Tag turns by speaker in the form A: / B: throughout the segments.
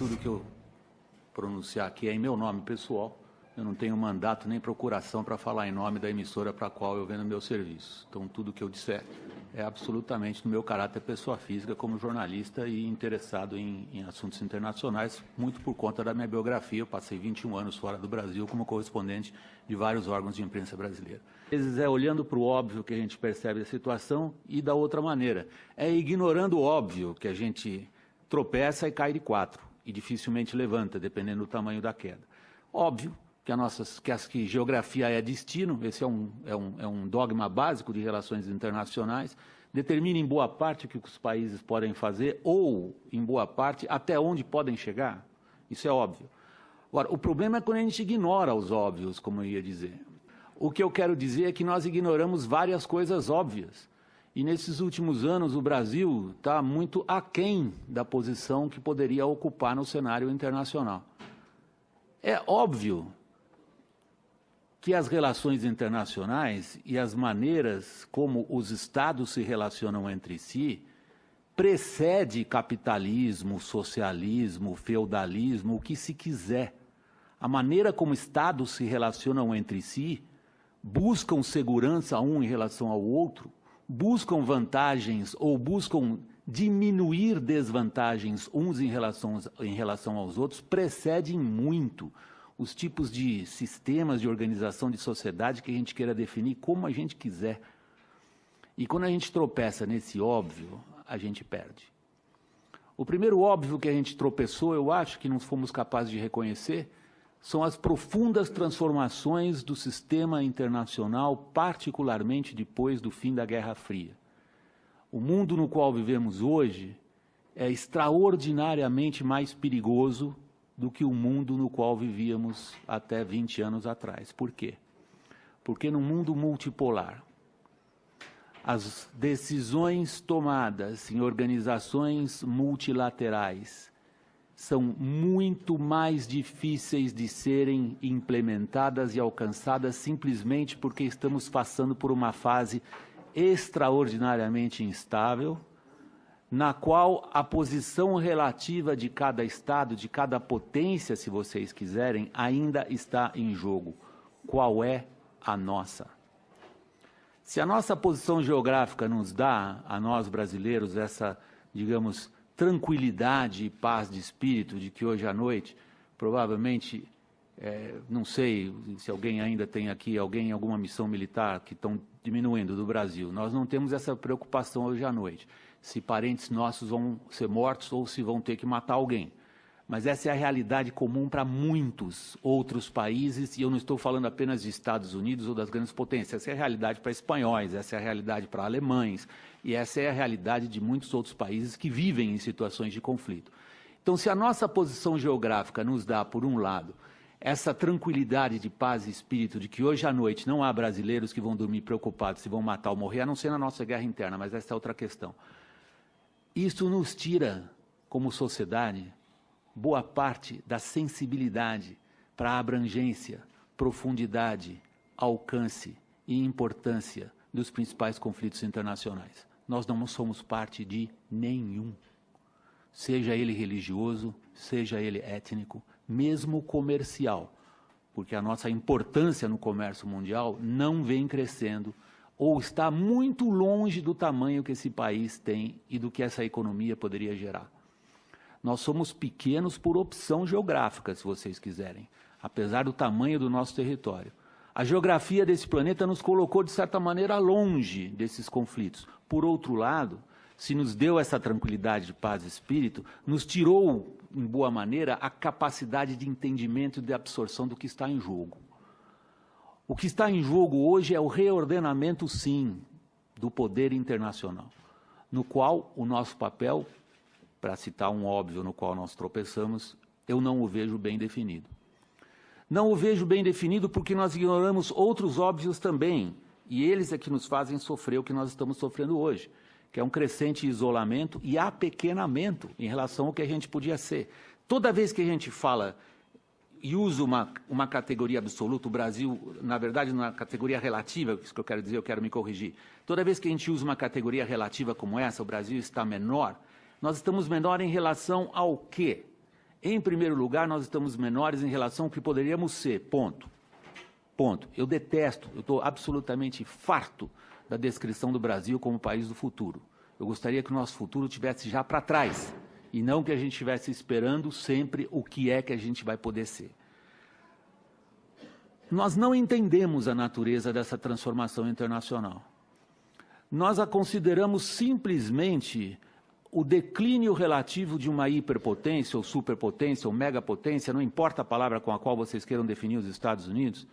A: tudo que eu pronunciar aqui é em meu nome pessoal. Eu não tenho mandato nem procuração para falar em nome da emissora para a qual eu vendo meu serviço. Então, tudo que eu disser é absolutamente no meu caráter pessoa física como jornalista e interessado em assuntos internacionais, muito por conta da minha biografia. Eu passei 21 anos fora do Brasil como correspondente de vários órgãos de imprensa brasileira. Às vezes é olhando para o óbvio que a gente percebe a situação e da outra maneira. É ignorando o óbvio que a gente tropeça e cai de quatro e dificilmente levanta, dependendo do tamanho da queda. Óbvio que geografia é destino, esse é um dogma básico de relações internacionais, determina em boa parte o que os países podem fazer ou, em boa parte, até onde podem chegar. Isso é óbvio. Agora, o problema é quando a gente ignora os óbvios, como eu ia dizer. O que eu quero dizer é que nós ignoramos várias coisas óbvias. E nesses últimos anos o Brasil está muito aquém da posição que poderia ocupar no cenário internacional. É óbvio que as relações internacionais e as maneiras como os Estados se relacionam entre si precede capitalismo, socialismo, feudalismo, o que se quiser. A maneira como Estados se relacionam entre si, buscam segurança um em relação ao outro, buscam vantagens ou buscam diminuir desvantagens uns em relação aos outros, precedem muito os tipos de sistemas de organização de sociedade que a gente queira definir como a gente quiser. E quando a gente tropeça nesse óbvio, a gente perde. O primeiro óbvio que a gente tropeçou, eu acho que não fomos capazes de reconhecer, são as profundas transformações do sistema internacional, particularmente depois do fim da Guerra Fria. O mundo no qual vivemos hoje é extraordinariamente mais perigoso do que o mundo no qual vivíamos até 20 anos atrás. Por quê? Porque no mundo multipolar, as decisões tomadas em organizações multilaterais são muito mais difíceis de serem implementadas e alcançadas simplesmente porque estamos passando por uma fase extraordinariamente instável, na qual a posição relativa de cada Estado, de cada potência, se vocês quiserem, ainda está em jogo. Qual é a nossa? Se a nossa posição geográfica nos dá, a nós brasileiros, essa, digamos, tranquilidade e paz de espírito de que hoje à noite, provavelmente, não sei se alguém ainda tem aqui, alguém em alguma missão militar que estão diminuindo do Brasil, nós não temos essa preocupação hoje à noite, se parentes nossos vão ser mortos ou se vão ter que matar alguém. Mas essa é a realidade comum para muitos outros países, e eu não estou falando apenas de Estados Unidos ou das grandes potências, essa é a realidade para espanhóis, essa é a realidade para alemães, e essa é a realidade de muitos outros países que vivem em situações de conflito. Então, se a nossa posição geográfica nos dá, por um lado, essa tranquilidade de paz e espírito de que hoje à noite não há brasileiros que vão dormir preocupados se vão matar ou morrer, a não ser na nossa guerra interna, mas essa é outra questão. Isso nos tira, como sociedade, boa parte da sensibilidade para a abrangência, profundidade, alcance e importância dos principais conflitos internacionais. Nós não somos parte de nenhum, seja ele religioso, seja ele étnico, mesmo comercial, porque a nossa importância no comércio mundial não vem crescendo ou está muito longe do tamanho que esse país tem e do que essa economia poderia gerar. Nós somos pequenos por opção geográfica, se vocês quiserem, apesar do tamanho do nosso território. A geografia desse planeta nos colocou, de certa maneira, longe desses conflitos. Por outro lado, se nos deu essa tranquilidade de paz e espírito, nos tirou, em boa maneira, a capacidade de entendimento e de absorção do que está em jogo. O que está em jogo hoje é o reordenamento, sim, do poder internacional, no qual o nosso papel, para citar um óbvio no qual nós tropeçamos, eu não o vejo bem definido. Não o vejo bem definido porque nós ignoramos outros óbvios também, e eles é que nos fazem sofrer o que nós estamos sofrendo hoje, que é um crescente isolamento e apequenamento em relação ao que a gente podia ser. Toda vez que a gente fala e usa uma categoria absoluta, o Brasil, na verdade, na categoria relativa, isso que eu quero dizer, eu quero me corrigir. Toda vez que a gente usa uma categoria relativa como essa, o Brasil está menor, nós estamos menor em relação ao quê? Em primeiro lugar, nós estamos menores em relação ao que poderíamos ser, ponto. Ponto. Eu detesto, eu estou absolutamente farto da descrição do Brasil como país do futuro. Eu gostaria que o nosso futuro estivesse já para trás, e não que a gente estivesse esperando sempre o que é que a gente vai poder ser. Nós não entendemos a natureza dessa transformação internacional. Nós a consideramos simplesmente o declínio relativo de uma hiperpotência, ou superpotência, ou megapotência, não importa a palavra com a qual vocês queiram definir os Estados Unidos,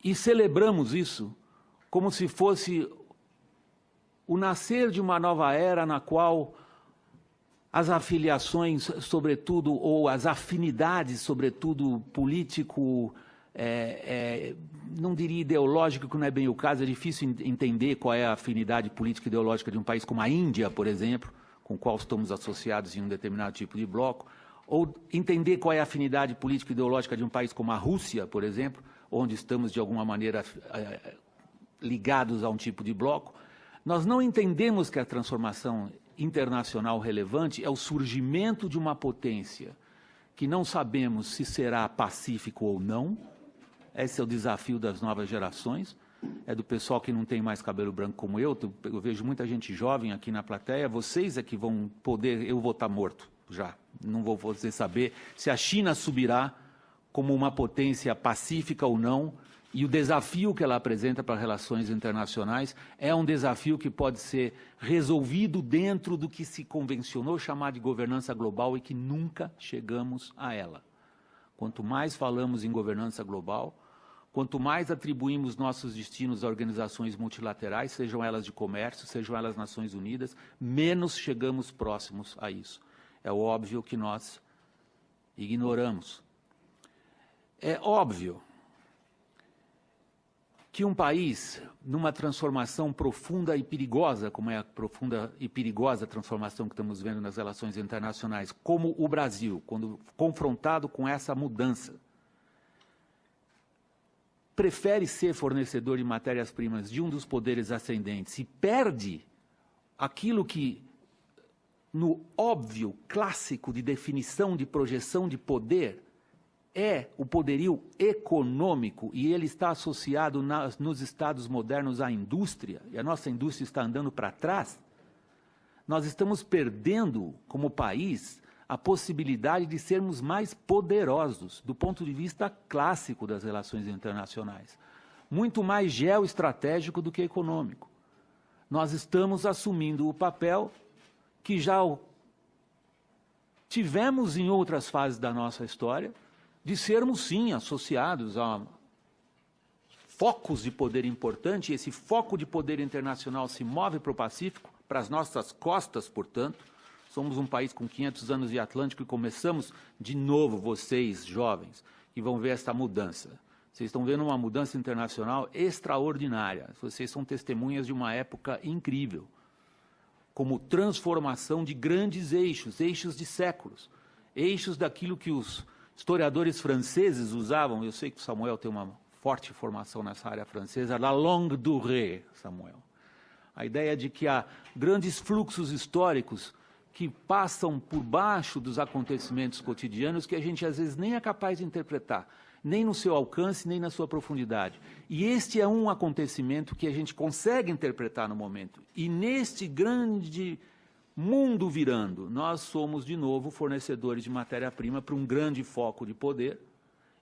A: e celebramos isso como se fosse o nascer de uma nova era na qual as afiliações, sobretudo, ou as afinidades, sobretudo político, não diria ideológico, que não é bem o caso, é difícil entender qual é a afinidade política e ideológica de um país como a Índia, por exemplo, com o qual estamos associados em um determinado tipo de bloco, ou entender qual é a afinidade política e ideológica de um país como a Rússia, por exemplo, onde estamos, de alguma maneira, ligados a um tipo de bloco. Nós não entendemos que a transformação internacional relevante é o surgimento de uma potência que não sabemos se será pacífico ou não. Esse é o desafio das novas gerações, é do pessoal que não tem mais cabelo branco como eu vejo muita gente jovem aqui na plateia, vocês é que vão poder, eu vou estar morto já, não vou poder saber se a China subirá como uma potência pacífica ou não, e o desafio que ela apresenta para relações internacionais é um desafio que pode ser resolvido dentro do que se convencionou chamar de governança global e que nunca chegamos a ela. Quanto mais falamos em governança global, quanto mais atribuímos nossos destinos a organizações multilaterais, sejam elas de comércio, sejam elas Nações Unidas, menos chegamos próximos a isso. É óbvio que nós ignoramos. É óbvio que um país, numa transformação profunda e perigosa, como é a profunda e perigosa transformação que estamos vendo nas relações internacionais, como o Brasil, quando confrontado com essa mudança, prefere ser fornecedor de matérias-primas de um dos poderes ascendentes e perde aquilo que, no óbvio clássico de definição de projeção de poder, é o poderio econômico, e ele está associado nos Estados modernos à indústria, e a nossa indústria está andando para trás, nós estamos perdendo, como país, a possibilidade de sermos mais poderosos, do ponto de vista clássico das relações internacionais, muito mais geoestratégico do que econômico. Nós estamos assumindo o papel que já tivemos em outras fases da nossa história, de sermos, sim, associados a focos de poder importante, e esse foco de poder internacional se move para o Pacífico, para as nossas costas, portanto. Somos um país com 500 anos de Atlântico e começamos, de novo, vocês, jovens, que vão ver essa mudança. Vocês estão vendo uma mudança internacional extraordinária. Vocês são testemunhas de uma época incrível, como transformação de grandes eixos, eixos de séculos, eixos daquilo que os historiadores franceses usavam. Eu sei que o Samuel tem uma forte formação nessa área francesa, la longue durée, Samuel. A ideia de que há grandes fluxos históricos que passam por baixo dos acontecimentos cotidianos que a gente às vezes nem é capaz de interpretar, nem no seu alcance, nem na sua profundidade. E este é um acontecimento que a gente consegue interpretar no momento. E neste grande mundo virando, nós somos de novo fornecedores de matéria-prima para um grande foco de poder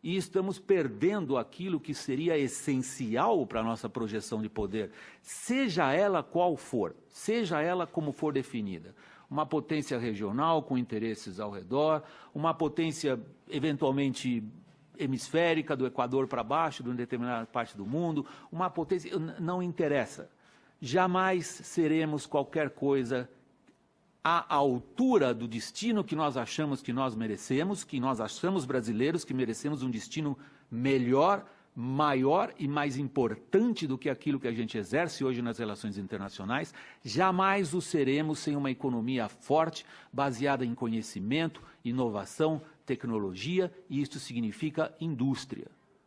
A: e estamos perdendo aquilo que seria essencial para a nossa projeção de poder, seja ela qual for, seja ela como for definida. Uma potência regional com interesses ao redor, uma potência eventualmente hemisférica, do Equador para baixo, de uma determinada parte do mundo, uma potência, não interessa. Jamais seremos qualquer coisa à altura do destino que nós achamos que nós merecemos, que nós achamos brasileiros que merecemos um destino melhor, maior e mais importante do que aquilo que a gente exerce hoje nas relações internacionais. Jamais o seremos sem uma economia forte, baseada em conhecimento, inovação, tecnologia, e isto significa indústria.